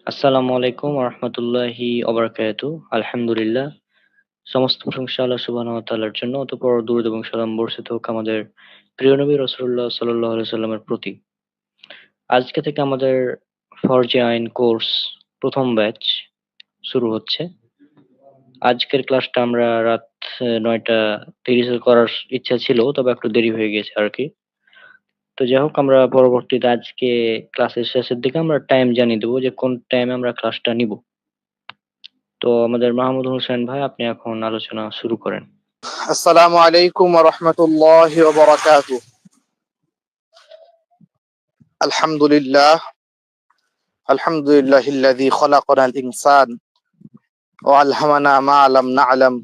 আসসালামু আলাইকুম রহমতুল্লাহি ওবারাকাতু। আলহামদুলিল্লাহ, সমস্ত প্রশংসা আল্লাহ সুবহানাহু ওয়া তাআলার জন্য। অতঃপর দুরূদ এবং সালাম বর্ষিত হোক আমাদের প্রিয় নবী রাসূলুল্লাহ সাল্লাল্লাহু আলাইহি সাল্লামের প্রতি। আজকে থেকে আমাদের ফরজে আইন কোর্স প্রথম ব্যাচ শুরু হচ্ছে। আজকের ক্লাসটা আমরা রাত ৯:৩০ করার ইচ্ছা ছিল, তবে একটু দেরি হয়ে গেছে আর কি। তো যাই হোক, আমরা পরবর্তীতে আজকে ক্লাসের শেষের দিকে আমরা টাইম জানিয়ে দেবো যে কোন টাইমে আমরা ক্লাসটা নিব। তো আমাদের মাহমুদ হোসেন ভাই, আপনি এখন আলোচনা শুরু করেন। আসসালামু আলাইকুম ওয়া রাহমাতুল্লাহি ওয়া বারাকাতুহু। আলহামদুলিল্লাহিল্লাযী খালাকানাল ইনসান ওয়া আলহামানা মা লাম না'লাম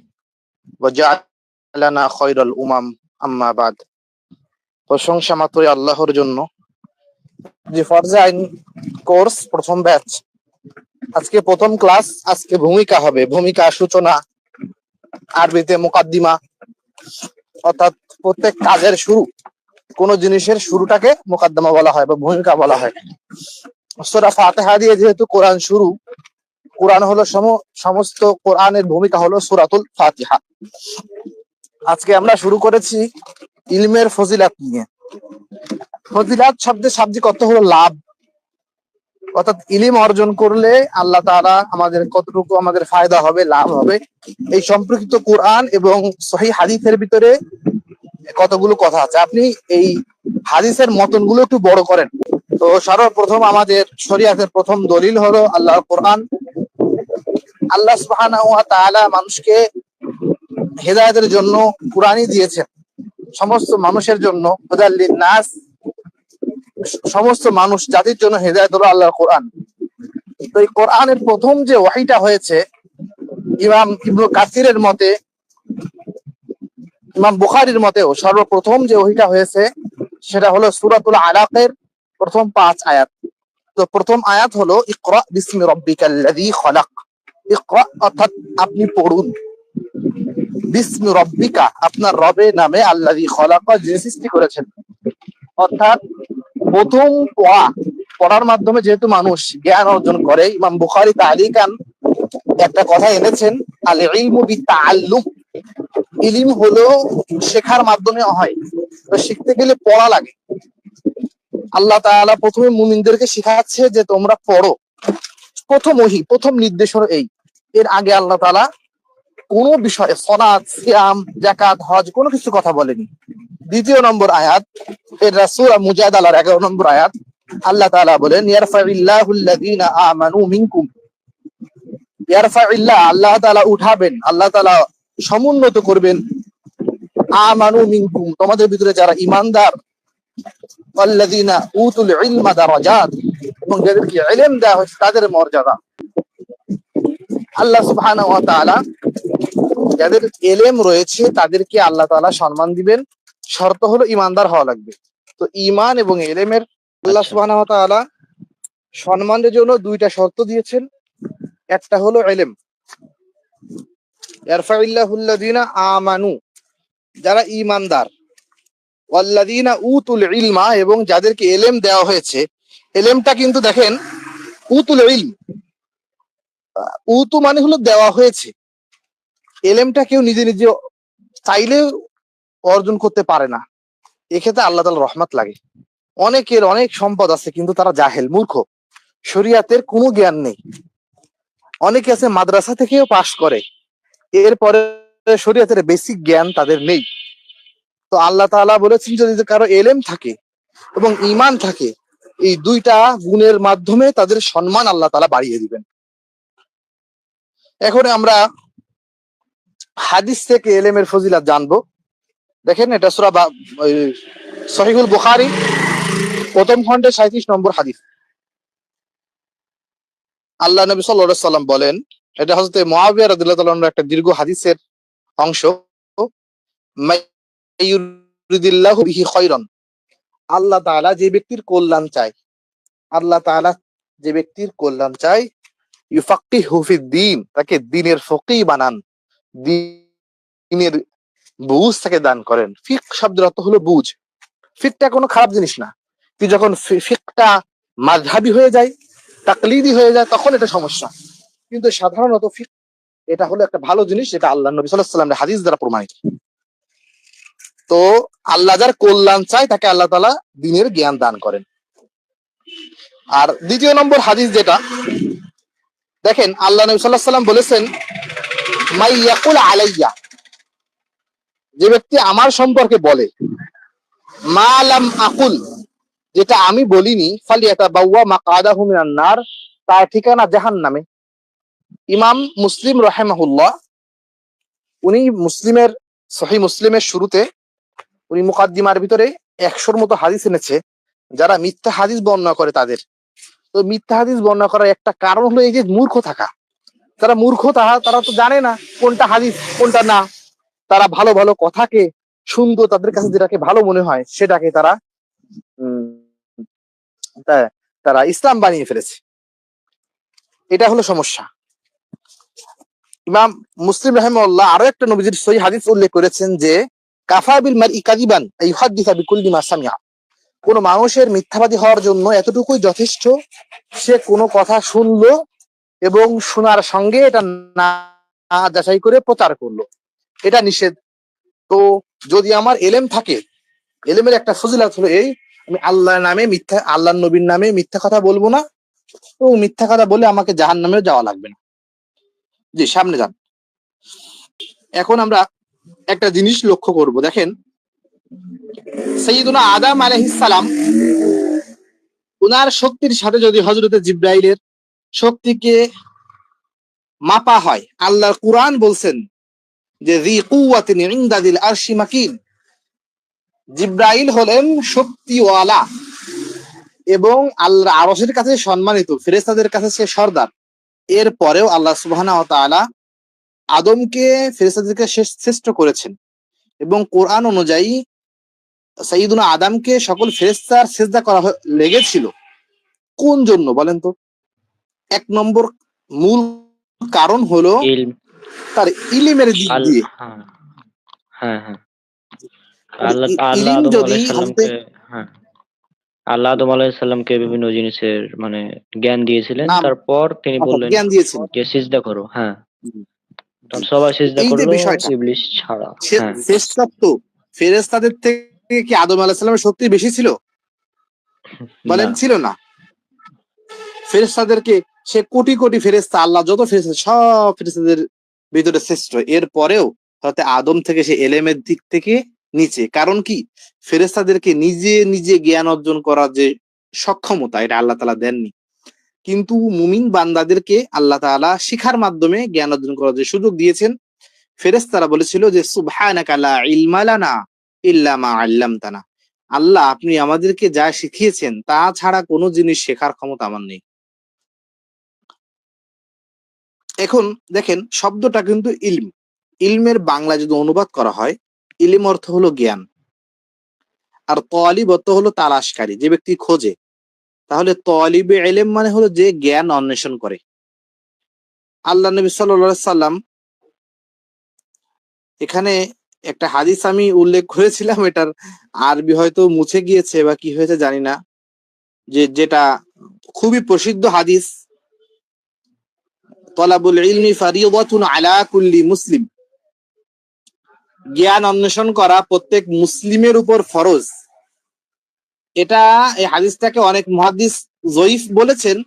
ওয়া জা'লানা খায়রাল উমাম, আম্মা বাদ। প্রশংসা মাত্রই আল্লাহর জন্য। যে ফরজে আইন কোর্স প্রথম ব্যাচ, আজকে প্রথম ক্লাস। আজকে ভূমিকা হবে, ভূমিকা সূচনা, আরবিতে মুকাদ্দিমা, অর্থাৎ প্রত্যেক কাজের শুরু, কোন জিনিসের শুরুটাকে মুকাদ্দমা বলা হয় বা ভূমিকা বলা হয়। সূরা ফাতিহা দিয়ে যেহেতু কোরআন শুরু, কোরআন হলো সমস্ত কোরআনের ভূমিকা হলো সূরাতুল ফাতিহা। আজকে আমরা শুরু করেছি ইলমের ফজিলাত নিয়ে। ফজিলাত শব্দের শাব্দিক অর্থ হলো লাভ, অর্থাৎ ইলম অর্জন করলে আল্লাহ তাআলা আমাদের কতটুকু আমাদের ফায়দা হবে, লাভ হবে, এই সম্পর্কিত কোরআন এবং সহিহ হাদিসের ভিতরে কতগুলো কথা আছে। আপনি এই হাদিসের মতনগুলো একটু বড় করেন। তো সর্বপ্রথম আমাদের শরীয়তের প্রথম দলিল হলো আল্লাহর কোরআন। আল্লাহ সুবহানাহু ওয়া তাআলা মানুষকে হেদায়েতের জন্য কোরআনই দিয়েছেন, সমস্ত মানুষের জন্য, হুদাল লিন-নাস, সমস্ত মানুষ জাতির জন্য হেদায়েত হলো আল্লাহর কোরআন। তো এই কোরআনের প্রথম যে ওহীটা হয়েছে, ইমাম ইবনে কাসিরের মতে, ইমাম বুখারীর মতেও সর্বপ্রথম যে ওহীটা হয়েছে সেটা হলো সূরাতুল আলাকের প্রথম 5 আয়াত। তো প্রথম আয়াত হলো ইকরা বিসমি রাব্বিকাল্লাযী খলাক। ইকরা অর্থাৎ আপনি পড়ুন, বিসমি রাব্বিকা আপনার রবের নামে, আল্লাযী খলাক যে সৃষ্টি করেছেন। অর্থাৎ প্রথম পড়ার মাধ্যমে যেহেতু মানুষ জ্ঞান অর্জন করে, ইমাম বুখারী তাআলিকান একটা কথা এনেছেন, আল ইলমু বিতাআল্লুম, ইলম হলো শেখার মাধ্যমে হয়। তো শিখতে গেলে পড়া লাগে। আল্লাহ তাআলা প্রথমে মুমিনদেরকে শিখাচ্ছে যে তোমরা পড়ো। প্রথম ওহী, প্রথম নির্দেশ হলো এই। এর আগে আল্লাহ তাআলা কোন বিষয়ে সালাত, সিয়াম, যাকাত, হজ কোনো কিছু কথা বলেনি। দ্বিতীয় নম্বর আয়াত, এটা সূরা মুজাদালার 11 নম্বর আয়াত। আল্লাহ তাআলা বলেন ইয়ারফাইল্লাহুল্লাযীনা আমানু মিনকুম। ইয়ারফাইল্লাহ আল্লাহ তাআলা উঠাবেন, আল্লাহ তাআলা সমুন্নত করবেন, আমানু মিনকুম তোমাদের ভিতরে যারা ঈমানদার, ওয়াল্লাযীনা উতুল ইলমা দারাজাত এবং যাদেরকে ইলম দেওয়া হয়েছে তাদের মর্যাদা। আল্লাহ সুবহানাহু ওয়া তাআলা যাদের ইলম রয়েছে তাদেরকে আল্লাহ তাআলা সম্মান দিবেন, শর্ত হলো ঈমানদার হওয়া লাগবে। তো ঈমান এবং ইলমের আল্লাহ সুবহানাহু ওয়া তাআলা সম্মানের জন্য দুইটা শর্ত দিয়েছেন। একটা হলো ইলম, ইয়ারফাইল্লাহুল্লাযীনা আমানু যারা ঈমানদার, ওয়াল্লাযীনা উতুল ইলমা এবং যাদেরকে ইলম দেওয়া হয়েছে। ইলমটা কিন্তু দেখেন, উতুল ইলম, উতু মানে হলো দেওয়া হয়েছে। ইলমটা কেউ নিজে নিজে চাইলে অর্জন করতে পারে না, এক্ষেত্রে আল্লাহ তাআলার রহমত লাগে। অনেকের অনেক সম্পদ আছে কিন্তু তারা জাহেল, মূর্খ, শরীয়তের কোনো জ্ঞান নেই। অনেকে আছে মাদ্রাসা থেকেও পাশ করে, এরপরে শরীয়তের বেসিক জ্ঞান তাদের নেই। তো আল্লাহ তাআলা বলেছেন যদি কারো ইলম থাকে এবং ঈমান থাকে, এই দুইটা গুণের মাধ্যমে তাদের সম্মান আল্লাহ তাআলা বাড়িয়ে দিবেন। এখন আমরা হাদিস থেকে ইলমের ফজিলত জানবো। দেখেন, এটা সূরা সহিহুল বুখারী প্রথম খণ্ডে 37 নম্বর হাদিস। আল্লাহ নবী সাল্লাল্লাহু আলাইহি সাল্লাম বলেন, এটা হযরত মুআবিয়া রাদিয়াল্লাহু তাআলা আনহু একটা দীর্ঘ হাদিসের অংশ, মাইয়ুরিদিল্লাহু বিহি খায়রান, আল্লাহ তাআলা যে ব্যক্তির কল্যাণ চায়, আল্লাহ তাআলা যে ব্যক্তির কল্যাণ চায়, ইউফাক্কিহু ফিদ-দীন, তাকে দ্বীনের ফকিহ বানান, দ্বীনের বুঝ তাকে দান করেন। ফিকহ শব্দের অর্থ হলো বুঝ। ফিকহটা কোনো খারাপ জিনিস না, কিন্তু যখন ফিকহটা মাযহাবী হয়ে যায়, তাকলিদি হয়ে যায় তখন এটা সমস্যা। কিন্তু সাধারণত ফিকহ এটা হলো একটা ভালো জিনিস, যেটা আল্লাহ নবী সাল্লাল্লাহু আলাইহি ওয়াসাল্লামের হাদিস দ্বারা প্রমাণিত। তো আল্লাহ যার কল্যাণ চায় তাকে আল্লাহ তাআলা দ্বীনের জ্ঞান দান করেন। আর দ্বিতীয় নম্বর হাদিস যেটা দেখেন, আল্লাহ নবী সাল্লাল্লাহু আলাইহি ওয়াসাল্লাম বলেছেন, মাই ইয়াকুল আলাইয়া, যে ব্যক্তি আমার সম্পর্কে বলে, মা লাম আকুল, যেটা আমি বলিনি, ফালিয়াতাবাওয়া মাকআদাহু মিনান নার, তার ঠিকানা জাহান্নামে। ইমাম মুসলিম রাহিমাহুল্লাহ উনি মুসলিমের সহিহ মুসলিমের শুরুতে উনি মুকাদ্দিমার ভিতরে 100-র মতো হাদিস এনেছে যারা মিথ্যা হাদিস বর্ণনা করে তাদের। তো মিথ্যা হাদিস বর্ণনা করার একটা কারণ হলো এই যে মূর্খ থাকা। তারা মূর্খ, তারা তো জানে না কোনটা হাদিস কোনটা না। তারা ভালো ভালো কথাকে সুন্দর, তাদের কাছে যেটাকে ভালো মনে হয় সেটাকে তারা তারা ইসলাম বানিয়ে ফেলেছে। এটা হলো সমস্যা। ইমাম মুসলিম রাহিমাহুল্লাহ আরো একটা নবীজির সহিহ হাদিস উল্লেখ করেছেন যে, কাফা বিল মারই কাযিবান আইহাদ্দিসা বিকুল্লি মা সামিআ, কোন মানুষের মিথ্যাবাদী হওয়ার জন্য এতটুকুই যথেষ্ট, সে কোনো কথা শুনলো এবং শোনার সঙ্গে এটা না যাচাই করে প্রচার করলো, এটা নিষেধ। তো যদি আমার এলেম থাকে, এলেমের একটা ফজিলত হলো এই, আমি আল্লাহর নামে মিথ্যা, আল্লাহর নবীর নামে মিথ্যা কথা বলবো না, তো মিথ্যা কথা বলে আমাকে জাহান্নামেও যাওয়া লাগবে না। জি, সামনে যান। এখন আমরা একটা জিনিস লক্ষ্য করব, দেখেন সাইয়্যিদুনা আদম আলাইহিস সালাম, উনার শক্তির সাথে যদি হযরতে জিবরাইলের শক্তিকে মাপা হয়, আল্লাহর কুরআন বলছেন যে যী কুওয়াতিন ইনদা যিল আরশি মাকিন, জিবরাইল হলেন শক্তিওয়ালা এবং আল্লাহর আরশের কাছে সম্মানিত, ফেরেশতাদের কাছে সে সর্দার। এরপরেও আল্লাহ সুবহানাহু ওয়া তাআলা আদমকে ফেরেশতাদেরকে শ্রেষ্ঠ করেছেন এবং কোরআন অনুযায়ী সাইয়্যিদুনা আদমকে সকল ফেরেশতার সিজদা করা লেগেছিল। কোন জন্য বলেন তো? এক নম্বর মূল কারণ হলো ইলম। তার ইলমের দিক দিয়ে। হ্যাঁ হ্যাঁ হ্যাঁ। আল্লাহ আল্লাহ ইলম আদম যদি আলাইহিস সালামকে, হ্যাঁ, আল্লাহ আদম আলাইহিস সালামকে বিভিন্ন জিনিসের মানে জ্ঞান দিয়েছিলেন, নাম তারপর তিনি বললেন জ্ঞান দিয়েছেন, যে সিজদা করো। হ্যাঁ, তখন সবাই সিজদা এই যে করলো, বিষয়টা, ইবলিস ছাড়া। হ্যাঁ, শ্রেষ্ঠত্ব ফেরেশতাদের থেকে কি আদম আলাইহিস সালামের শক্তি বেশি ছিল? বলেন, না। ছিল না। ফেরেশতাদেরকে সে কোটি কোটি ফেরেশতা, আল্লাহ যত ফেরেশতা সব ফেরেশতাদের ভিতরে শ্রেষ্ঠ। এরপরেও হয়তো আদম থেকে সে এলেমের দিক থেকে নিচে। কারণ কি? ফেরেশতাদেরকে নিজে নিজে জ্ঞান অর্জন করার যে সক্ষমতা, এটা আল্লাহ তাআলা দেননি। কিন্তু মুমিন বান্দাদেরকে আল্লাহ তাআলা শিখার মাধ্যমে জ্ঞান অর্জন করার যে সুযোগ দিয়েছেন। ফেরেশতারা বলেছিল যে সুবহানাকা লা ইলমা লানা ইল্লা মা আল্লামতানা, আল্লাহ আপনি আমাদেরকে যা শিখিয়েছেন তা ছাড়া কোনো জিনিস শেখার ক্ষমতা আমার নেই। এখন দেখেন শব্দটা কিন্তু ইলম, ইলমের বাংলা যদি অনুবাদ করা হয়, ইলম অর্থ হলো জ্ঞান, আর তালিব অর্থ হলো তালাশকারী, যে ব্যক্তি খোঁজে। তাহলে তালিবে ইলম মানে হলো যে জ্ঞান অন্বেষণ করে। আল্লাহ নবী সাল্লাল্লাহু আলাইহি সাল্লাম, এখানে একটা হাদিস আমি উল্লেখ করেছিলাম, এটার আরবি হয়তো মুছে গিয়েছে বা কি হয়েছে জানি না, যেটা খুবই প্রসিদ্ধ হাদিস, তলাবুল ইলমি ফারিয়দাতুন আলা কুল্লি মুসলিম, জ্ঞান অন্বেষণ করা প্রত্যেক মুসলিমের উপর ফরজ। এটা, এই হাদিসটাকে অনেক মুহাদ্দিস জয়ীফ বলেছেন,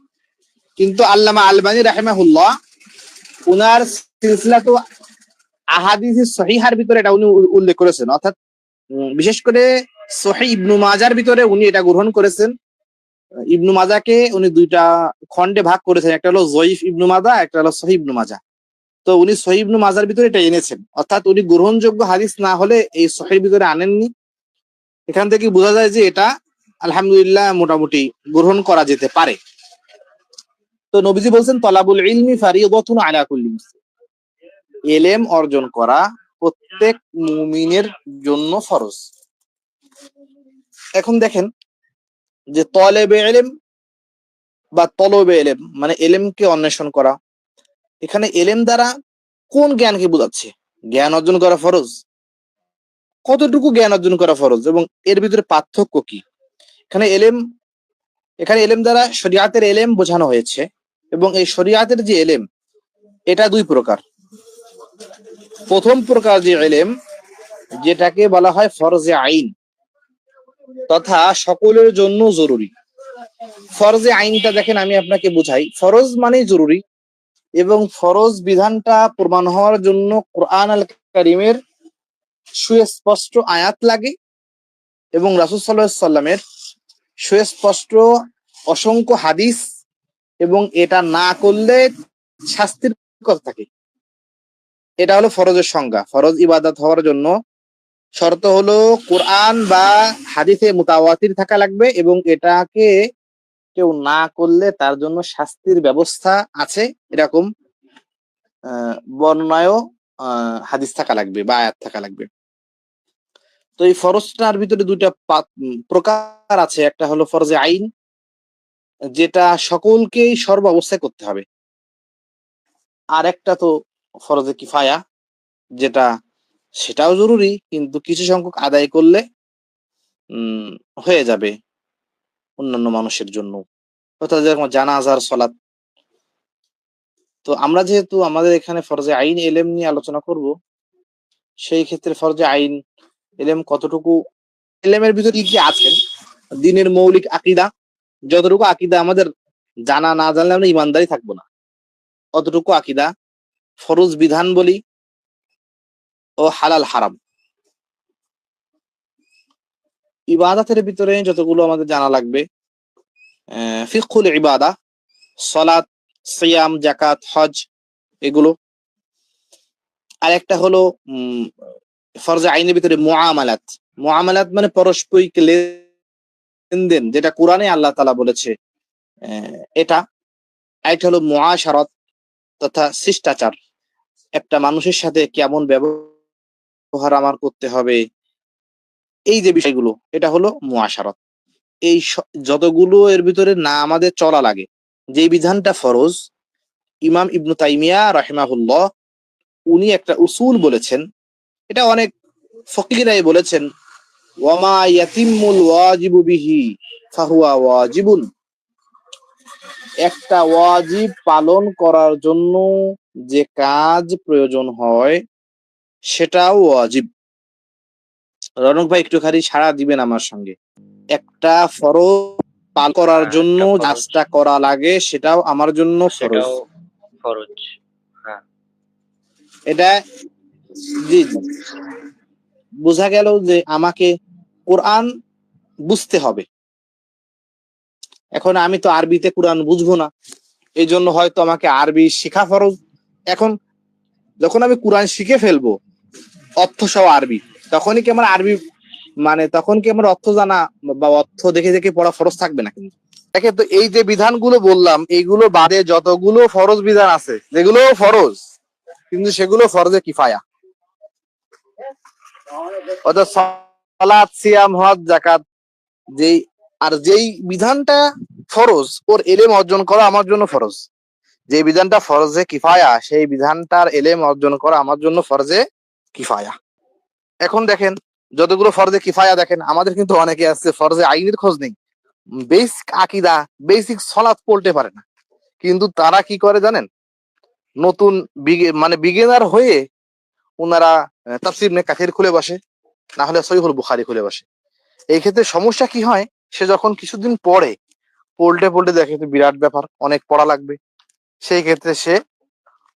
কিন্তু আল্লামা আলবানী রাহিমাহুল্লাহ উনার সিলসিলাতু আহাদিস সহিহার ভিতরে এটা উনি উল্লেখ করেছেন। অর্থাৎ বিশেষ করে সহিহ ইবনু মাজার ভিতরে উনি এটা গ্রহণ করেছেন। ইবনু মাজাকে উনি দুইটা খণ্ডে ভাগ করেছেন, একটা হলো জয়ীফ ইবনু মাজা, একটা হলো সহিহ ইবনু মাজা। তো উনি সহিহ ইবনু মাজার ভিতরে এটা এনেছেন, অর্থাৎ উনি গ্রহণযোগ্য হাদিস না হলে এই সহিহর ভিতরে আনেননি। এখান থেকে বোঝা যায় যে এটা আলহামদুলিল্লাহ মোটামুটি গ্রহণ করা যেতে পারে। তো নবীজি বলছেন তলাবুল ইলমি ফারিয়দাতুন আলা কুল্লি মুসলিম, ইলম অর্জন করা প্রত্যেক মুমিনের জন্য ফরজ। এখন দেখেন যে তলেবে ইলম বা তলবে ইলম মানে ইলমকে অন্বেষণ করা, এখানে ইলম দ্বারা কোন জ্ঞানকে বোঝাচ্ছে? জ্ঞান অর্জন করা ফরজ, কতটুকু জ্ঞান অর্জন করা ফরজ এবং এর ভিতরে পার্থক্য কি? এখানে ইলম এখানে এলেম দ্বারা শরিয়াতের এলেম বোঝানো হয়েছে, এবং এই শরিয়াতের যে এলেম এটা দুই প্রকার। প্রথম প্রকার যে এলেম, যেটাকে বলা হয় ফরজে আইন, তথা সকলের জন্য জরুরি। ফরজে আইনটা দেখেন, আমি আপনাকে বুঝাই। ফরজ মানেই জরুরি, এবং ফরজ বিধানটা প্রমাণ হওয়ার জন্য কোরআন আল কারীমের সুস্পষ্ট আয়াত লাগে, এবং রাসূল সাল্লাল্লাহু আলাইহি সাল্লামের সুস্পষ্ট অসংখ্য হাদিস, এবং এটা না করলে শাস্তির কথা থাকে। এটা হলো ফরজের সংজ্ঞা। ফরজ ইবাদত হওয়ার জন্য শর্ত হলো কোরআন বা হাদিসে মুতাওয়াতির থাকা লাগবে, এবং এটাকে কেউ না করলে তার জন্য শাস্তির ব্যবস্থা আছে, এরকম বর্ণনায়ও হাদিস থাকা লাগবে বা আয়াত থাকা লাগবে। তো এই ফরজটার ভিতরে দুইটা প্রকার আছে। একটা হলো ফরজে আইন, যেটা সকলকেই সর্ব অবস্থায় করতে হবে। আর একটা তো ফরজে কিফায়া, যেটা সেটাও জরুরি, কিন্তু কিছু সংখ্যক আদায় করলে হয়ে যাবে অন্যান্য মানুষের জন্য, অর্থাৎ যেরকম জানাজার সলাত। তো আমরা যেহেতু আমাদের এখানে ফরজে আইন এলেম নিয়ে আলোচনা করব, সেই ক্ষেত্রে ফরজে আইন এলেম কতটুকু, এলেমের ভিতরে কি কি আছেন, দিনের মৌলিক আকীদা, যতটুকু আকীদা আমাদের জানা না জানলে আমরা ইমানদারি থাকবো না, অতটুকু আকীদা। ফরজ বিধান বলি ও হালাল হারাম। ইবাদতের ভিতরে যতগুলো আমাদের জানা লাগবে, ফিকহুল ইবাদা, সালাত, সিয়াম, যাকাত, হজ, এগুলো। আর একটা হলো ফরজে আইনের ভিতরে মুআমালাত। মুআমালাত মানে পারস্পরিক লেনদেন, যেটা কোরআনে আল্লাহ তাআলা বলেছে এটা। একটা হলো মুআশারাত তথা শিষ্টাচার, একটা মানুষের সাথে কেমন ব্যবহার আমার করতে হবে, এই যে বিষয়গুলো, এটা হলো মুআশারাত। এই যতগুলো এর ভিতরে না আমাদের চলা লাগে, যে বিধানটা ফরজ, ইমাম ইবনু তাইমিয়া রাহিমাহুল্লাহ উনি একটা উসুল বলেছেন, এটা অনেক ফকিরাই বলেছেন, ওয়ামা ইয়াতিমুল ওয়াজিবু বিহি ফাহুয়া ওয়াজিবুন। একটা ওয়াজিব পালন করার জন্য যে কাজ প্রয়োজন হয় সেটাও ওয়াজিব। রনক ভাই একটুখানি সাড়া দিবেন আমার সঙ্গে। একটা ফরজ পালন করার জন্য কাজটা করা লাগে সেটাও আমার জন্য ফরজ। ফরজ, হ্যাঁ। এটা জি জি, বোঝা গেল যে আমাকে কোরআন বুঝতে হবে। এখন আমি তো আরবিতে কোরআন বুঝবো না, এই জন্য হয়তো আমাকে আরবি শেখা ফরজ। এখন যখন আমি কোরআন শিখে ফেলবো অর্থ সহ আরবি, তখনই কি আমার আরবি মানে তখন কি আমার অর্থ জানা বা অর্থ দেখে দেখে পড়া ফরজ থাকবে না? কিন্তু দেখে, তো এই যে বিধানগুলো বললাম, এইগুলো বাদে যতগুলো ফরজ বিধান আছে, যেগুলো ফরজ কিন্তু সেগুলো ফরজে কিফায়া, অর্থাৎ সালাত, সিয়াম, হজ, যাকাত, যেই বিধানটা ফরজ ওর এলেম অর্জন করা আমার জন্য ফরজ। যে বিধানটা ফরজে কিফায়া, সেই বিধানটার এলেম অর্জন করা আমার জন্য ফরজে কিফায়া। এখন দেখেন, যতগুলো ফরজে কিফায়া দেখেন, আমাদের কিন্তু অনেকে আছে ফরজে আইনের খোঁজ নেই, বেসিক আকীদা, বেসিক সালাত পড়তে পারে না, কিন্তু তারা কি করে জানেন, নতুন মানে বিগিনার হয়ে ওনারা তাফসীর ইবনে কাসির খুলে বসে, না হলে সহিহুল বুখারী খুলে বসে। এই ক্ষেত্রে সমস্যা কি হয়, সে যখন কিছুদিন পড়তে দেখে বিরাট ব্যাপার, অনেক পড়া লাগবে, সেই ক্ষেত্রে সে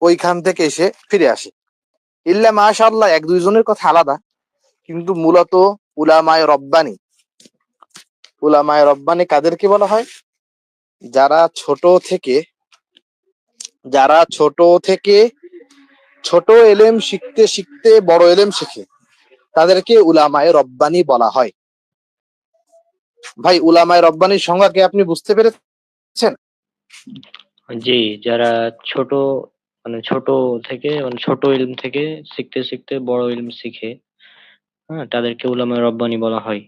ওইখান থেকে এসে ফিরে আসে। ইল্লা মাশাআল্লাহ এক দুইজনের কথা আলাদা, কিন্তু মূলত উলামায়ে রব্বানী, উলামায়ে রব্বানী কাদেরকে বলা হয়? যারা ছোট থেকে ছোট এলেম শিখতে শিখতে বড় এলেম শিখে, তাদেরকে উলামায়ে রব্বানী বলা হয়। ভাই, উলামায়ে রব্বানীর সংজ্ঞা কি আপনি বুঝতে পেরেছেন? জি, যারা ছোট ছোট থেকে ছোট ইলম থেকে শিখতে শিখতে বড় ইলম শিখে, হ্যাঁ, তাদেরকে উলামায়ে রব্বানী বলা হয়।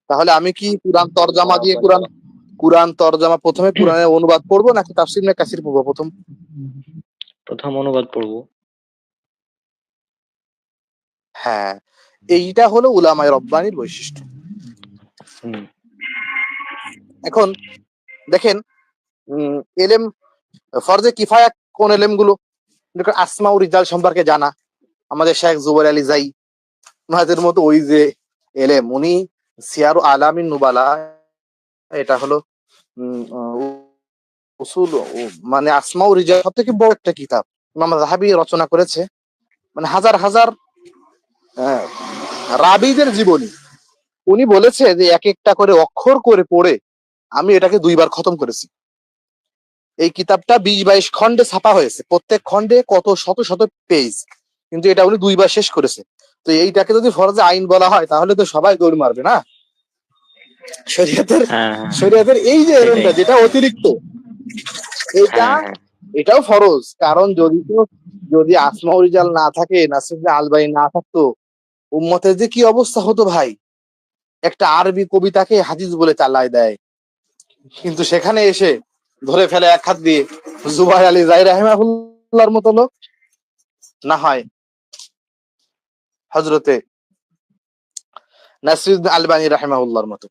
তাহলে আমি কি কুরআন তরজমা প্রথমে কুরআনের অনুবাদ পড়বো, নাকি তাফসীর ইবনে কাসির পড়বো প্রথম অনুবাদ পড়বো। হ্যাঁ, এইটা হলো উলামায়ে রব্বানীর বৈশিষ্ট্য। এখন দেখেন এলেম ফরজে কিফায়া কোন এলেম গুলো, আসমা ও রিজাল সম্পর্কে জানা, আমাদের শেখ জুবাইর আলী জাই ওনাদের মতো ওই যে এলেম, উনি সিয়ারু আলামিন নুবালা, এটা হলো উসুল মানে আসমা ও রিজাল সব থেকে বড় একটা কিতাব ইমাম যাহাবী রচনা করেছে, মানে হাজার হাজার রাবীদের জীবনী। উনি বলেছে যে এক একটা করে অক্ষর করে পড়ে আমি এটাকে 2 বার খতম করেছি। এই কিতাবটা 20-22 খণ্ডে ছাপা হয়েছে, প্রত্যেক খণ্ডে কত শত শত পেজ, কিন্তু এটা উনি 2 বার শেষ করেছে। তো এইটাকে যদি ফরজে আইন বলা হয় তাহলে তো সবাই দৌড় মারবে না। শরীয়তের হ্যাঁ, হ্যাঁ, শরীয়তের এই যে সেটাই। এলেমটা যেটা অতিরিক্ত, এটা হ্যাঁ, হ্যাঁ, এটাও ফরজ। কারণ যদি আসমা ও রিজাল না থাকে, নাসিরুদ্দিন আলবানী না থাকতো, উম্মতের যে কি অবস্থা হতো ভাই। একটা আরবি কবিতাকে হাদিস বলে চালায় দেয়, কিন্তু সেখানে এসে ধরে ফেলে এক হাত দিয়ে জুবাইর আলী জাই রাহিমাহুল্লাহর মতো লোক, না হয় হযরতে নাসিরুদ্দিন আলবানী রাহিমাহুল্লাহর মতো।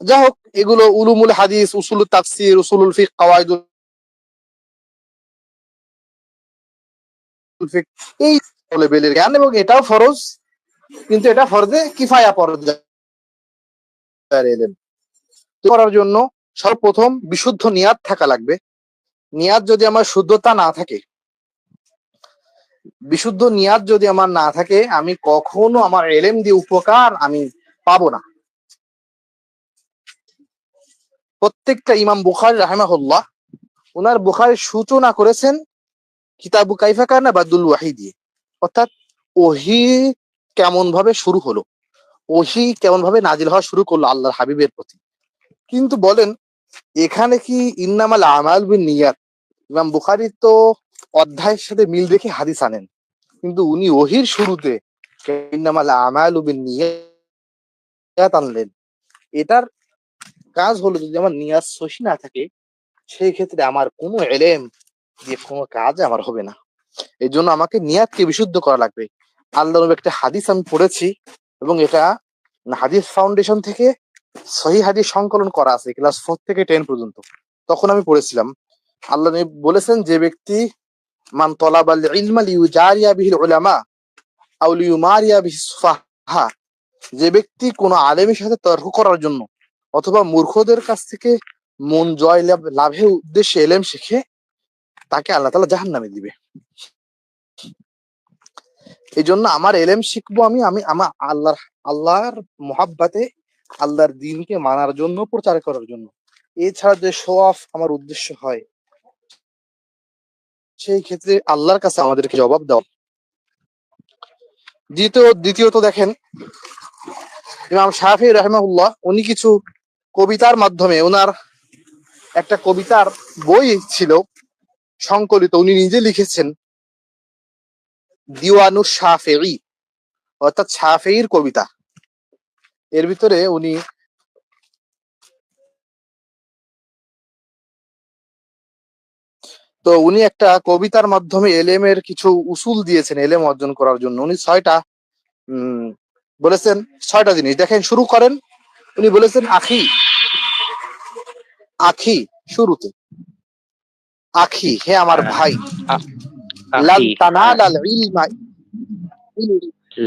যাই হোক, এগুলো উলুমুল হাদিস, উসুলুত তাফসীর, উসুলুল ফিকহ, কাওয়াইদুল ফিকহ, এই লেভেলের জ্ঞান, এবং এটাও ফরজ, কিন্তু এটা ফরজে কিফায়া পর্যায়ের এলেম। করার জন্য সর্বপ্রথম বিশুদ্ধ নিয়াত থাকা লাগবে। নিয়াত যদি আমার শুদ্ধতা না থাকে, বিশুদ্ধ নিয়াত যদি আমার না থাকে, আমি কখনো আমার এলেম দিয়ে উপকার আমি পাবো না। প্রত্যেকটা ইমাম বুখারী রাহিমাহুল্লাহ ওনার বুখারীর সূচনা করেছেন কিতাবু কাইফা কানা বাদুল ওয়াহি দিয়ে, অর্থাৎ ওহী কেমন ভাবে শুরু হলো, ওহী কেমন ভাবে নাজিল হওয়া শুরু করলো আল্লাহর হাবিবের প্রতি। কিন্তু বলেন, এখানে কি ইন্নামাল আমাল বিন্নিয়াত, ইমাম বুখারী তো অধ্যায়ের সাথে মিল রেখে হাদিস আনেন, কিন্তু উনি ওহীর শুরুতে ইন্নামাল আমালু বিন্নিয়াত আনলেন। এটার কাজ হলো, যদি আমার নিয়াত সহি না থাকে, সেই ক্ষেত্রে আমার কোনো এলেম দিয়ে কোনো কাজ আমার হবে না। এই জন্য আমাকে নিয়াতকে বিশুদ্ধ করা লাগবে। আল্লাহ নবীর একটা হাদিস আমি পড়েছি, এবং এটা হাদিস ফাউন্ডেশন থেকে সহি হাদিস সংকলন করা আছে ক্লাস 4 থেকে 10 পর্যন্ত। তখন আমি পড়েছিলাম, আল্লাহ নবী বলেছেন, যে ব্যক্তি মান তলাবাল ইলমা লিউজারিয়া বিহিল উলামা আও লিউমারিয়া বিহিস সুফাহা, যে ব্যক্তি কোনো আলেমের সাথে তর্ক করার জন্য অথবা মূর্খদের কাছ থেকে মন জয় লাভের উদ্দেশ্যে এলেম শিখে, তাকে আল্লাহ তাআলা জাহান্নামে দিবে। এই জন্য আমার এলেম শিখবো আমি আমি আমার আল্লাহর মোহাব্বতে, আল্লাহর দ্বীনকে মানার জন্য, প্রচার করার জন্য। এছাড়া যে শো অফ আমার উদ্দেশ্য হয়, সেই ক্ষেত্রে আল্লাহর কাছে আমাদেরকে জবাব দাও। দ্বিতীয়ত দেখেন, ইমাম শাফি রাহিমাহুল্লাহ উনি কিছু কবিতার মাধ্যমে, ওনার একটা কবিতার বই ছিল সংকলিত, উনি নিজে লিখেছেন দিওয়ানুশ শাফিঈ, অর্থাৎ শাফিঈর কবিতা। এর ভিতরে উনি একটা কবিতার মাধ্যমে এলেমের কিছু উসুল দিয়েছেন এলেম অর্জন করার জন্য। উনি 6টা বলেছেন, 6টা জিনিস। দেখেন, শুরু করেন, উনি বলেছেন আখি, আখি, শুরুতে আখি, হে আমার হ্যাঁ। ভাই, লান আখি, হ্যাঁ। তানালাল ইলমা,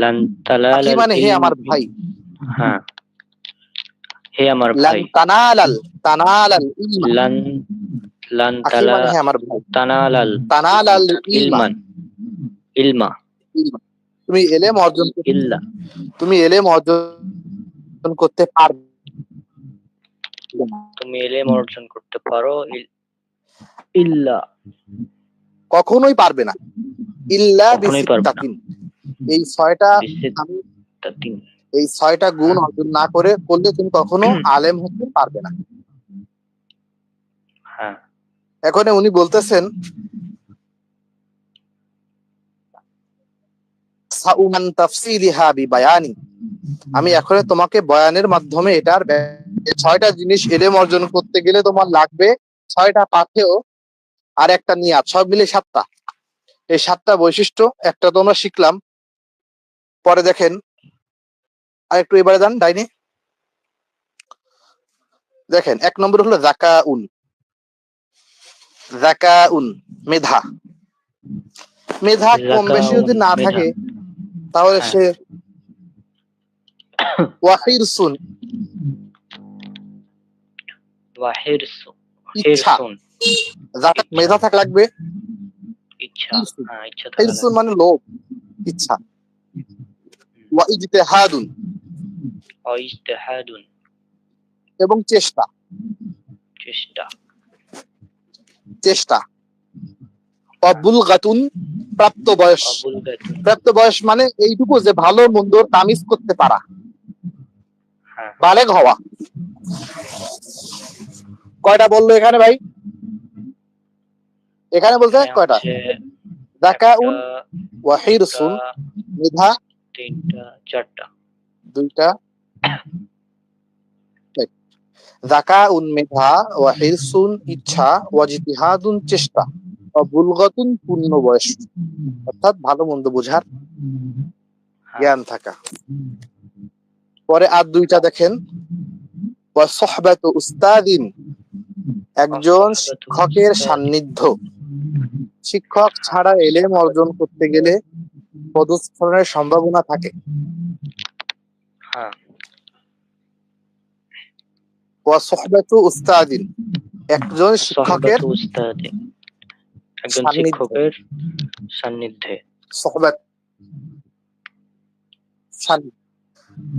লান তালাল আখি মানে হে ইলম, আমার ভাই, হ্যাঁ, হে আমার লান ভাই। তানালাল ইলমা, লান লান আখি মানে হে আমার ভাই, তানালাল তানালাল ইলমা, ইলমান, ইলমা, ইলমা, তুমি এলেম অর্জন ইল্লা, তুমি এলেম অর্জন করতে পারবে না, তুমি এলেম অর্জন করতে পারো, ইল্লা, কখনোই পারবে না, ইল্লা কখনোই পারবে না, বিসিত্তাতিন। এই 6টা আমি বিসিত্তাতিন। এই 6টা গুণ অর্জন না করলে তুমি কখনো আলেম হতে পারবে না। হ্যাঁ। এখন উনি বলতেছেন, সাউমান তাফসিলিহা বিবায়ানি, আমি এখন তোমাকে বয়ানের মাধ্যমে এটার 6টা জিনিস এলেম অর্জন করতে গেলে তোমার লাগবে 6টা পাথেয় আর একটা নিয়াত, সব মিলে 7টা। এই 7টা বৈশিষ্ট্য, একটা তো আমরা শিখলাম। পরে দেখেন, আর একটু এবারে যান ডাইনে, দেখেন 1 নম্বর হলো যাকাউন, মেধা। মেধা কম বেশি যদি যাকাউন না মেধা। থাকে তাহলে হ্যাঁ। সে ওয়াহিরসুন, ইচ্ছা। হিরসুন যাতে ইচ্ছা। মেধা থাকা লাগবে, ইচ্ছা। হিরসুন। হ্যাঁ, ইচ্ছা থাকা হিরসুন লাগবে। মানে লোভ, ইচ্ছা। ওয়া ইজতিহাদুন, ইজতিহাদুন এবং চেষ্টা। চেষ্টা। চেষ্টা। অবুলগাতুন, প্রাপ্ত বয়স। অবুলগাতুন। প্রাপ্ত বয়স মানে এইটুকু যে ভালো মন্দ তামিজ করতে পারা, হ্যাঁ। বালেগ হওয়া। কয়টা বললো এখানে ভাই? এখানে বলতে এখানে কয়টা? হচ্ছে একটা, যাকাউন, ওয়া দুটা, হিরসুন, মেধা, তিনটা, চারটা। দুইটা। যাকাউন মেধা, ওয়া হিরসুন ইচ্ছা, ওয়া ইজতিহাদুন চেষ্টা, ওয়া বুলগাতুন পূর্ণ বয়স, অর্থাৎ ভালো মন্দ বোঝার হ্যাঁ। জ্ঞান থাকা। পরে আর দুইটা দেখেন, ওয়া সোহবাতু উস্তাদিন, একজন অসহাবাতু শিক্ষকের উস্তাদ। সান্নিধ্য। শিক্ষক হ্যাঁ। ছাড়া এলেম অর্জন করতে গেলে পদস্খলনের সম্ভাবনা থাকে। হ্যাঁ। ওয়া সোহবাতু উস্তাদিন, একজন শিক্ষকের সহবাতু উস্তাদ, একজন সান্নিধ্য। শিক্ষকের সান্নিধ্যে। সোহবাত, সান্নিধ্য।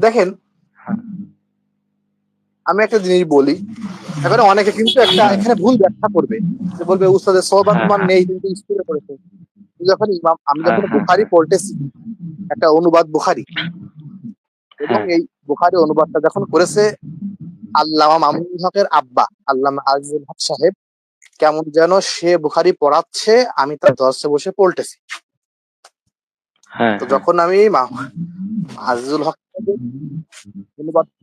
দেখেন, হ্যাঁ। আমি একটা জিনিস বলি, এখানে অনেকে কিন্তু একটা হ্যাঁ। এখানে ভুল ব্যাখ্যা করবে, যে বলবে উস্তাদের সোহবাত হ্যাঁ। তোমার হ্যাঁ। নেই, কিন্তু স্কুলে পড়েছে। আমি হ্যাঁ। যখন হ্যাঁ। বুখারি হ্যাঁ। পড়তেছি, একটা অনুবাদ বুখারি, এবং হ্যাঁ। এই বুখারি অনুবাদটা যখন করেছে আল্লামা মামুনুল হকের আব্বা আল্লামা আজিজুল হক সাহেব, কেমন যেন সে বুখারি পড়াচ্ছে, আমি তার দর্শে বসে পড়তেছি। হ্যাঁ। তো হ্যাঁ। যখন আমি আজিজুল হক সাহেবের অনুবাদটা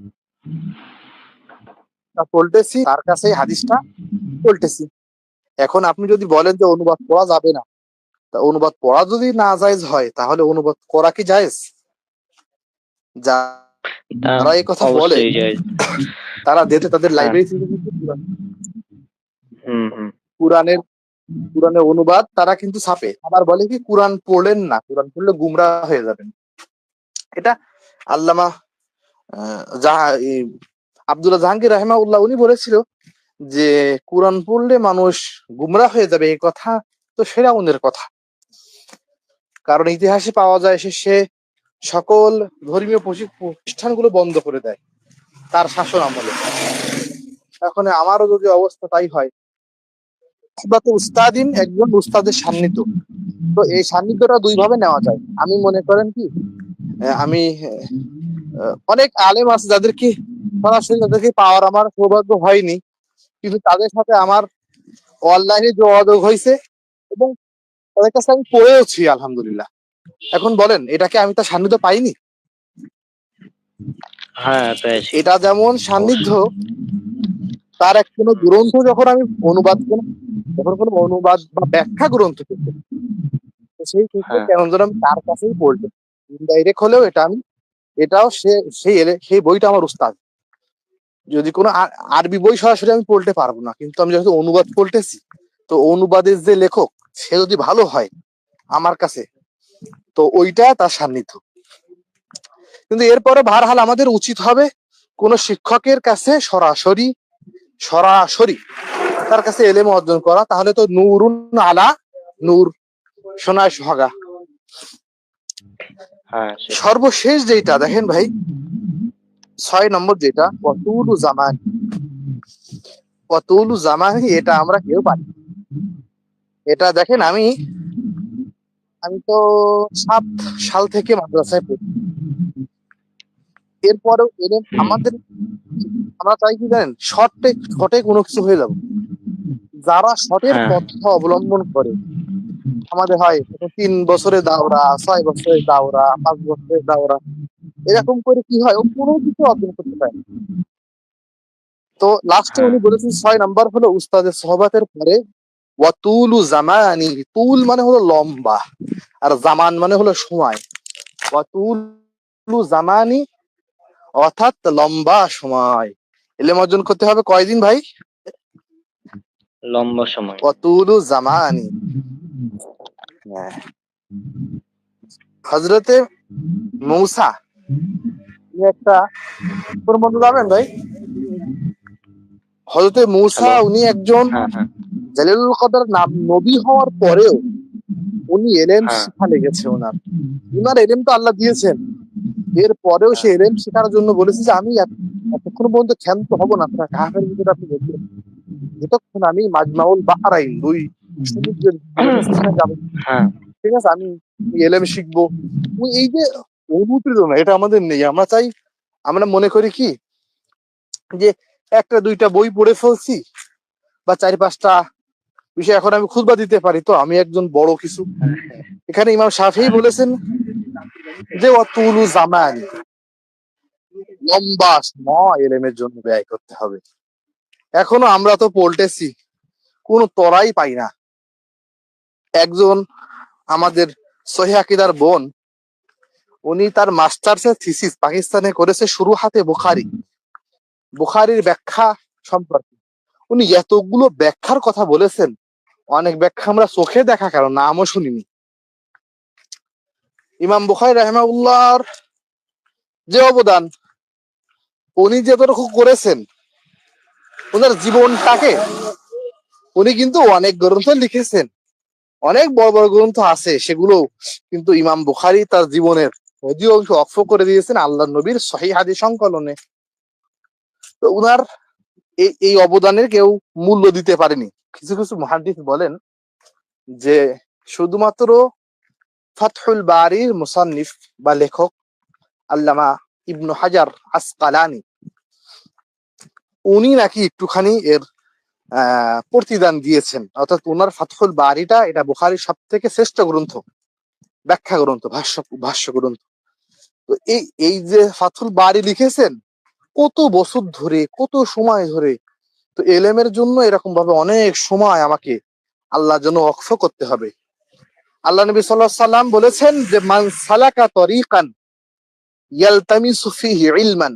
পড়তেছি, তার কাছে এই হাদিসটা পড়তেছি। এখন আপনি যদি বলেন যে অনুবাদ পড়া যাবে না, তা অনুবাদ পড়া যদি না জায়েজ হয়, তাহলে অনুবাদ করা কি জায়েজ? তা যারা এই কথা বলে, অবশ্যই যায়। তারা দেশে তাদের হ্যাঁ। লাইব্রেরি থেকে কিন্তু হুম। হুম। কোরআনের কোরআনের অনুবাদ তারা কিন্তু ছাপে, আবার বলে কি কোরআন পড়লেন না, কোরআন পড়লে গুমরা হয়ে যাবেন। এটা আল্লামা আব্দুল্লাহ জাহাঙ্গীর রাহিমাহুল্লাহ উনি বলেছিল যে কোরআন পড়লে মানুষ গুমরা হয়ে যাবে, এই কথা তো ফেরাউনের কথা। কারণ ইতিহাসে পাওয়া যায় সে সকল ধর্মীয় প্রতিষ্ঠানগুলো বন্ধ করে দেয় তার শাসন আমলে। এখন আমারও যদি অবস্থা তাই হয়, বা তো উস্তাদিন, একজন উস্তাদের সান্নিধ্য। তো এই সান্নিধ্যটা দুই ভাবে নেওয়া যায়। আমি মনে করেন কি, আমি অনেক আলেম আছে যাদেরকে সরাসরি তাদেরকে পাওয়ার আমার সৌভাগ্য হয়নি, কিন্তু তাদের সাথে আমার অনলাইনে যোগাযোগ হয়েছে, এবং তাদের কাছে আমি পড়েওছি আলহামদুলিল্লাহ। এখন বলেন, এটাকে আমি তার সান্নিধ্য পাইনি? হ্যাঁ, পেয়েছি। এটা যেমন সান্নিধ্য, অবশ্যই। তার এক কোনো গ্রন্থ যখন আমি অনুবাদ যখন কোনো অনুবাদ বা ব্যাখ্যা গ্রন্থ করতে, সেই ক্ষেত্রে হ্যাঁ। কেন যেন আমি তার কাছেই পড়তে, ইনডাইরেক্ট হলেও এটা আমি, এটাও সেই বইটা আমার উস্তাদ। যদি কোনো আরবি বই সরাসরি আমি পড়তে পারবো না, কিন্তু আমি যেহেতু অনুবাদ পড়তেছি, তো অনুবাদের যে লেখক সে যদি ভালো হয় আমার কাছে, তো ওইটা তার সান্নিধ্য। কিন্তু এরপরে বারহাল আমাদের উচিত হবে কোন শিক্ষকের কাছে সরাসরি সরাসরি তার কাছে এলেম অর্জন করা, তাহলে তো নূরুন আলা নূর, সোনায় সোহাগা। হ্যাঁ, সেটাই। সর্বশেষ যেটা দেখেন ভাই, 6 নম্বর যেটা, অতুলু জামানি, এটা আমরা কেউ পারি। এটা দেখেন, আমি তো 7 সাল থেকে মাদ্রাসায় পড়ি। এরপরেও আমাদের, আমরা চাই কি জানেন, শর্টে কোনো কিছু হয়ে যাবো। যারা শর্টের হ্যাঁ। পথ অবলম্বন করে, আমাদের হয় 3 বছরের দাওরা, 6 বছরের দাওরা, 5 বছরের দাওরা, এরকম করে কি হয়, ও কোনো কিছু অর্জন করতে পারে। তো লাস্টে হ্যাঁ। উনি বলেছেন 6 নাম্বার হলো উস্তাদের সোহবাতের পরে ওয়াতুলু জামানি, তুল মানে হলো লম্বা, আর জামান মানে হলো সময়। ওয়াতুলু জামানি অর্থাৎ লম্বা সময়, ইলম অর্জন করতে হবে কয়দিন ভাই? লম্বা সময়। অতুলু জামানি। হ্যাঁ। হযরতে মূসা উনি একটা তোর মনে যাবেন ভাই, হযরতে মূসা হ্যালো। উনি একজন হ্যাঁ, হ্যাঁ, জালিলুল কদর নাম নবী হওয়ার পরেও উনি এলেম হ্যাঁ, শিখা লেগেছে উনার এলেম তো আল্লাহ দিয়েছেন, এর পরেও সে হ্যাঁ, এলেম শেখার জন্য বলেছে যে আমি এতক্ষণ পর্যন্ত ক্ষান্ত হব না। আপনার কাহাফের ভিতরে আপনি দেখবেন যতক্ষণ আমি মাজমাউল বাহরাইন দুই সমুদ্রের মিলনস্থানে যাব, হ্যাঁ, ঠিক আছে, আমি এলেম শিখবো। এই যে অনুপ্রেরণা এটা আমাদের নেই। আমরা চাই, আমরা মনে করি কি যে একটা দুইটা বই পড়ে ফেলছি বা চার পাঁচটা বিষয় এখন আমি খুতবা দিতে পারি, তো আমি একজন বড় কিছু। এখানে ইমাম শাফিঈ হ্যাঁ, বলেছেন যে ওয়াতুলু জামান, লম্বা সময় এলেমের জন্য ব্যয় করতে হবে। এখনো আমরা তো পল্টেছি, কোনো তরাই পাই না। একজন আমাদের সহিহ আকীদার বোন, উনি তার মাস্টার্সের থিসিস পাকিস্তানে করেছে শুরু হাতে বুখারীর ব্যাখ্যা সম্পর্কে। উনি এতগুলো ব্যাখ্যার কথা বলেছেন, অনেক ব্যাখ্যা আমরা চোখে দেখা কারণ নামও শুনিনি। ইমাম বুখারী রাহিমাহুল্লাহর যে অবদান, উনি যতটুকু করেছেন ওনার জীবনটাকে, উনি কিন্তু অনেক গ্রন্থ লিখেছেন, অনেক বড় বড় গ্রন্থ আছে, সেগুলো কিন্তু ইমাম বুখারী তার জীবনের অধিকাংশ অক্ষ করে দিয়েছেন আল্লাহ নবীর সহিহ হাদিস সংকলনে। তো উনার এই অবদানের কেউ মূল্য দিতে পারেনি। কিছু কিছু মুহাদ্দিস বলেন যে শুধুমাত্র ফাতহুল বারির মুসান্নিফ বা লেখক আল্লামা ইবনু হাজার আসকালানি, উনি নাকি একটুখানি এর প্রতিদান দিয়েছেন। অর্থাৎ উনার ফাতহুল বারিটা এটা বুখারীর সব থেকে শ্রেষ্ঠ গ্রন্থ, ব্যাখ্যা গ্রন্থ, ভাষ্য গ্রন্থ। তো এই যে ফাতহুল বারি লিখেছেন কত বছর ধরে, কত সময় ধরে, তো এলেমের জন্য এরকম ভাবে অনেক সময় আমাকে আল্লাহর জন্য ওয়াকফ করতে হবে। আল্লাহ নবী সাল্লাল্লাহু আলাইহি সাল্লাম বলেছেন যে মান সালাকা তরিকান ইয়ালতামিসু ফিহি ইলমান,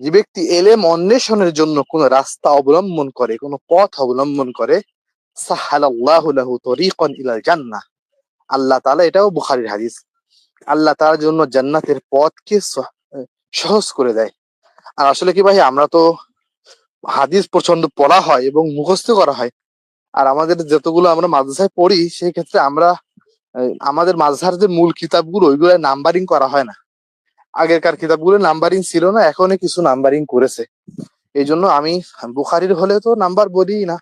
যে ব্যক্তি এলেম অন্বেষণের জন্য কোন রাস্তা অবলম্বন করে, কোন পথ অবলম্বন করে, সাহালাল্লাহু লাহু তরিকান ইলাল জান্নাহ, আল্লাহ তাআলা, এটাও বুখারীর হাদিস, আল্লাহ তার জন্য জান্নাতের পথকে সহজ করে দেয়। আর আসলে কি ভাই, আমরা তো হাদিস প্রচন্ড পড়া হয় এবং মুখস্থ করা হয়, আর আমাদের যতগুলো আমরা মাদ্রাসায় পড়ি সেই ক্ষেত্রে আমরা আমাদের মাযহার যে মূল কিতাবগুলো ওইগুলো নাম্বারিং করা হয় না। আগেরকার কিতাবগুলো নাম্বারিং ছিল না, এখনই কিছু নাম্বারিং করেছে। এই জন্য আমি বুখারীর হলে তো নাম্বার বলি না,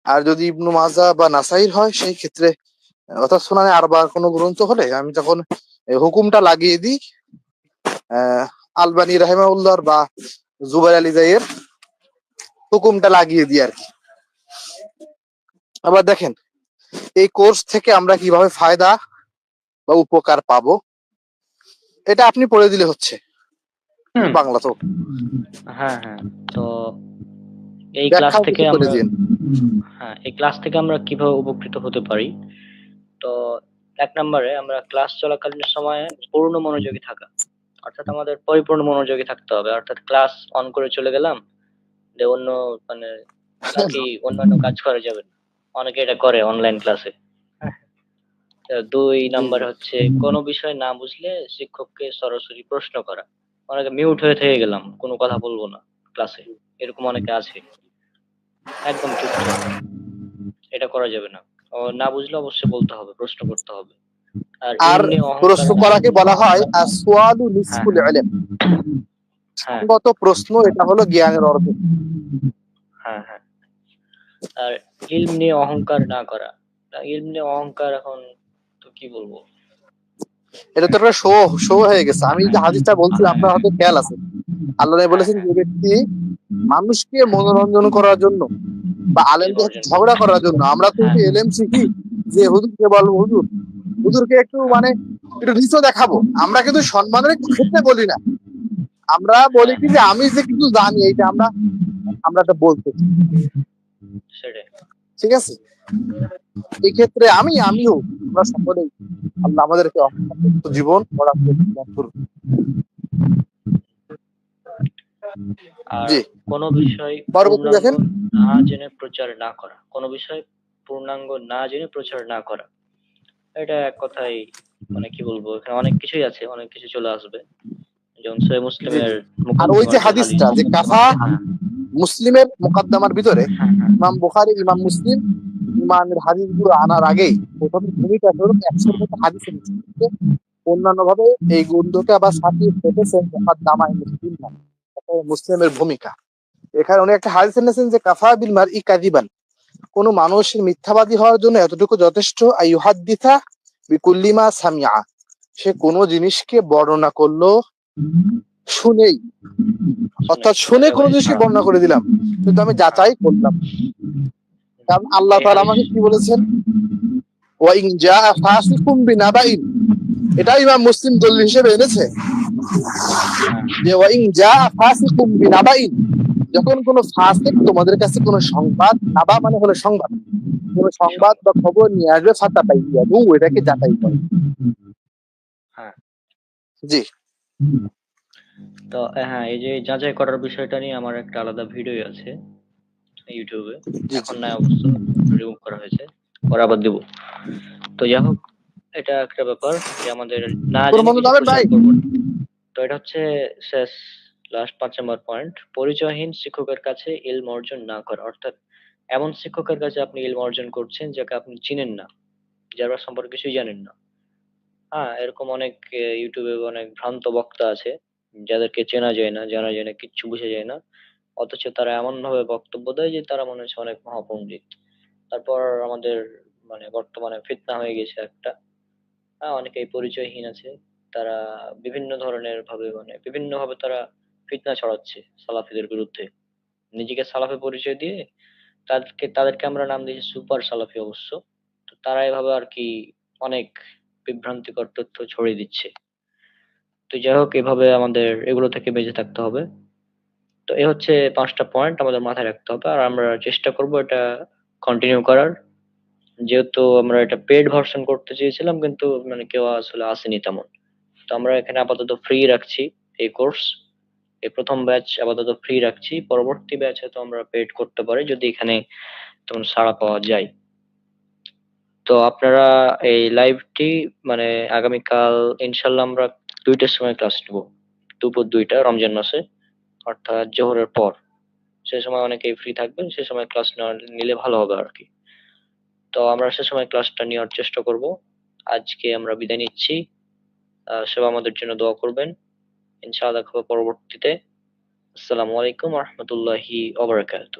আর যদি ইবনু মাজাহ বা নাসাইর হয় সেই ক্ষেত্রে, অর্থাৎ সুনানে আরবার কোনো গ্রন্থ হলে আমি তখন হুকুমটা লাগিয়ে দিই আলবানী রাহিমাহুল্লাহর বা জুবাইর আলী জাইয়ের হুকুমটা লাগিয়ে দিই আর কি। আবার দেখেন এই কোর্স থেকে আমরা কিভাবে ফায়দা বা উপকার পাবো, এটা আপনি পড়ে দিলে হচ্ছে, বাংলা তো। হ্যাঁ, হ্যাঁ। তো এই ক্লাস ব্যাখ্যাও থেকে কিছু করে আমরা দিন। এই ক্লাস থেকে আমরা কিভাবে উপকৃত হতে পারি? তো ১ নম্বরে আমরা ক্লাস চলাকালীন সময়ে পূর্ণ মনোযোগী থাকা। অর্থাৎ আমাদের পরিপূর্ণ মনোযোগী থাকতে হবে। অর্থাৎ ক্লাস অন করে চলে গেলাম, যে অন্য মানে বাকি অন্যান্য কাজ করা যাবে না। অনেকে এটা করে অনলাইন ক্লাসে। ২ জি জি। নাম্বার হচ্ছে কোনো বিষয় না বুঝলে শিক্ষককে সরাসরি প্রশ্ন করা। অনেকে মিউট হয়ে থেকে গেলাম, কোনো কথা বলবো না ক্লাসে। এরকম অনেকে আছে। একদম চুপচাপ। এটা করা যাবে না। না বুঝলে অবশ্যই বলতে হবে, প্রশ্ন করতে হবে। আর আর ইলম নিয়ে অহংকার প্রশ্ন করাকে বলা হয় আসওয়ালু হ্যাঁ, নিসফুল ইলম, হ্যাঁ, সঙ্গত প্রশ্ন এটা হলো জ্ঞানের অর্ধ। হ্যাঁ, হ্যাঁ। আর ইলম নিয়ে অহংকার না করা। ইলম নিয়ে অহংকার এখন তো কি বলবো? এটা তো একটা শো শো হয়ে গেছে। আমি যে হাদিসটা বলছি হ্যাঁ, আপনার হয়তো খেয়াল আছে, আল্লাহ নবী হ্যাঁ, বলেছেন হ্যাঁ। যে ব্যক্তি মানুষকে মনোরঞ্জন করার জন্য বা ইলম আলেমদের সাথে অর্জন ঝগড়া করতে। করার জন্য, আমরা তো হ্যাঁ, একটু এলেম শিখি যে হুজুরকে বলবো হুজুর, হুজুরকে একটু মানে একটু নিচু দেখাবো, আমরা কিন্তু সম্মানের ক্ষেত্রে বলি না। আমরা বলি হ্যাঁ, কি হ্যাঁ। যে আমি যে কিছু জানি এইটা আমরা আমরা এটা বলতে চাই। সেটাই। ঠিক আছে, এই ক্ষেত্রে আমিও আমরা সকলেই আল্লাহ আমাদেরকে অহংকার মুক্ত জীবন গড়ার তৌফিক দান করুন। আর জি, কোনো বিষয় পরবর্তী পূর্ণাঙ্গ দেখেন। না জেনে প্রচার না করা, কোনো বিষয় পূর্ণাঙ্গ না জেনে প্রচার না করা, এটা এক কথায় মানে কি বলবো, এখানে অনেক কিছুই আছে, অনেক কিছু চলে আসবে। যেমন সহিহ জি, মুসলিমের জি। আর ওই মুকদ্দমার যে যে হাদিস। হাদিসটা যে কাফা, হ্যাঁ মুসলিমের মুকদ্দমার ভিতরে হ্যাঁ হ্যাঁ। ইমাম বুখারী, ইমাম মুসলিম ইমামের হাদিসগুলো আনার আগেই প্রথমে ভূমিকা স্বরূপ ১০০ মতো হাদিস এনেছে। অন্যান্য ভাবে এই গ্রন্থকে আবার ছাপিয়ে রেখেছেন মুকদ্দমায়ে মুসলিম নামে। অর্থাৎ মুসলিমের ভূমিকা। এখানে উনি একটা হাদিস এনেছেন যে কাফা বিল মারই কাযিবান, কোন মানুষের মিথ্যাবাদী হওয়ার জন্য এতটুকু যথেষ্ট আইয়ুহাদ্দিসা বিকুল্লি মা সামিআ, সে কোনো জিনিসকে বর্ণনা করলো শুনেই, অর্থাৎ শুনে যাচাই কোনো বাছাই জিনিসকে ছাড়া। বর্ণনা করে দিলাম, কিন্তু আমি হ্যাঁ। যাচাই করলাম। কারণ আল্লাহ এই তাআলা হাদিস। আমাকে কি বলেছেন, ওয়া ইন জাআ ফাসিকুম বিনাবাইন, এটা ইমাম মুসলিম দলিল হিসেবে এনেছে হ্যাঁ। যে ওয়া ইন জাআ ফাসিকুম বিনাবাইন, যখন কোন ফাসিক তোমাদের কাছে কোন সংবাদ, নাবা মানে হলো সংবাদ, কোন সংবাদ সংবাদ। বা খবর নিয়ে আসবে, ফাতাবাইয়ানু, এটাকে যাচাই করে। হ্যাঁ। জি, তো হ্যাঁ, এই যে যাচাই করার বিষয়টা নিয়ে আমার একটা আলাদা ভিডিও আছে ইউটিউবে। জি, জি। এখন নাই অবশ্য, রিমুভ করা হয়েছে, পরে আবার দেবো। তো যাই হোক, এটা একটা ব্যাপার যে আমাদের না কোন জেনে বন্ধু কিছু যাবেন প্রচার ভাই? করব না। তো এটা হচ্ছে শেষ, লাস্ট ৫ নম্বর পয়েন্ট, পরিচয়হীন শিক্ষকের কাছে ইলম অর্জন না করা। অর্থাৎ এমন শিক্ষকের কাছে আপনি ইলম অর্জন করছেন যাকে আপনি চিনেন না, যার সম্পর্কে কিছুই জানেন না। হ্যাঁ, এরকম অনেক ইউটিউবে অনেক ভ্রান্ত বক্তা আছে যাদেরকে চেনা যায় না, জানা যায় না, কিচ্ছু বোঝা যায় না। অথচ তারা এমন ভাবে বক্তব্য দেয় যে তারা মনে হচ্ছে অনেক মহাপণ্ডিত। তারপর আমাদের মানে বর্তমানে ফিতনা হয়ে গেছে একটা। হ্যাঁ, অনেকেই পরিচয়হীন আছে। তারা বিভিন্ন ধরনের ভাবে মানে বিভিন্ন ভাবে তারা ফিতনা ছড়াচ্ছে সালাফিদের বিরুদ্ধে। নিজেকে সালাফি পরিচয় দিয়ে তাদেরকে আমরা নাম দিয়েছি সুপার সালাফি অবশ্য। তো তারা এভাবে আর কি অনেক বিভ্রান্তিকর তথ্য ছড়িয়ে দিচ্ছে। তো যাই হোক, এভাবে আমাদের এগুলো থেকে বেঁচে থাকতে হবে। তো এ হচ্ছে ৫টা পয়েন্ট আমাদের মাথায় রাখতে হবে, আর আমরা চেষ্টা করব এটা কন্টিনিউ করার। যেহেতু আমরা এটা পেড ভার্সন করতে চেয়েছিলাম, কিন্তু মানে কেউ আসলে আসেনি তেমন। তো আমরা এখানে আপাতত ফ্রি রাখছি এই কোর্স। এই প্রথম ব্যাচ আপাতত ফ্রি রাখছি, পরবর্তী ব্যাচ হয়তো আমরা পেড করতে পারি যদি এখানে তেমন সাড়া পাওয়া যায়। তো আপনারা এই লাইভটি মানে আগামীকাল ইনশাল্লাহ আমরা ২টার সময় ক্লাস নেব, দুপুর ২টা, রমজান মাসে, অর্থাৎ জোহরের পর। সে সময় অনেকেই ফ্রি থাকবেন, সে সময় ক্লাস নিলে ভালো হবে আর কি। তো আমরা সে সময় ক্লাসটা নেওয়ার চেষ্টা করব। আজকে আমরা বিদায় নিচ্ছি। সবাই আমাদের জন্য দোয়া করবেন। ইনশাআল্লাহ দেখা হবে পরবর্তীতে। আসসালামু আলাইকুম রহমতুল্লাহি ওবারাকাতু।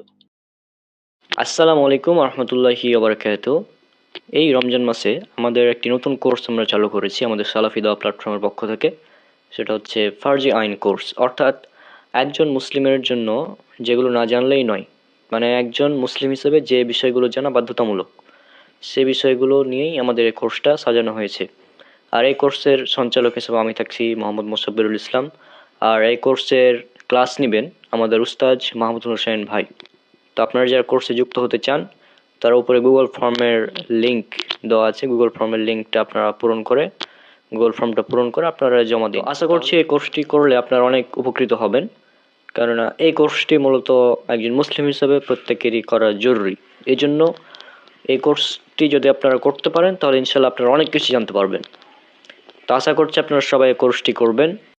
আসসালামু আলাইকুম রহমতুল্লাহি ওবারাকাতু। এই রমজান মাসে আমাদের একটি নতুন কোর্স আমরা চালু করেছি আমাদের সালাফি দাওয়া প্ল্যাটফর্মের পক্ষ থেকে। সেটা হচ্ছে ফার্জি আইন কোর্স, অর্থাৎ একজন মুসলিমের জন্য যেগুলো না জানলেই নয়, মানে একজন মুসলিম হিসেবে যে বিষয়গুলো জানা বাধ্যতামূলক, সে বিষয়গুলো নিয়েই আমাদের এই কোর্সটা সাজানো হয়েছে। আর এই কোর্সের সঞ্চালক হিসেবে আমি থাকছি মোহাম্মদ মোসাব্বিরুল ইসলাম। আর এই কোর্সের ক্লাস নেবেন আমাদের উস্তাদ মাহমুদ হোসেন ভাই। তো আপনারা যারা কোর্সে যুক্ত হতে চান, তার উপরে গুগল ফর্মের লিংক দেওয়া আছে, গুগল ফর্মের লিংকটা আপনারা গুগল ফর্মটা পূরণ করে আপনারা জমা দিন। আশা করছি এই কোর্সটি করলে আপনারা অনেক উপকৃত হবেন, কেননা এই কোর্সটি মূলত একজন মুসলিম হিসেবে প্রত্যেকেরই করা জরুরি। এই জন্য এই কোর্সটি যদি আপনারা করতে পারেন তাহলে ইনশাল্লাহ আপনারা অনেক কিছু জানতে পারবেন। তো আশা করছি আপনারা সবাই এই কোর্সটি করবেন।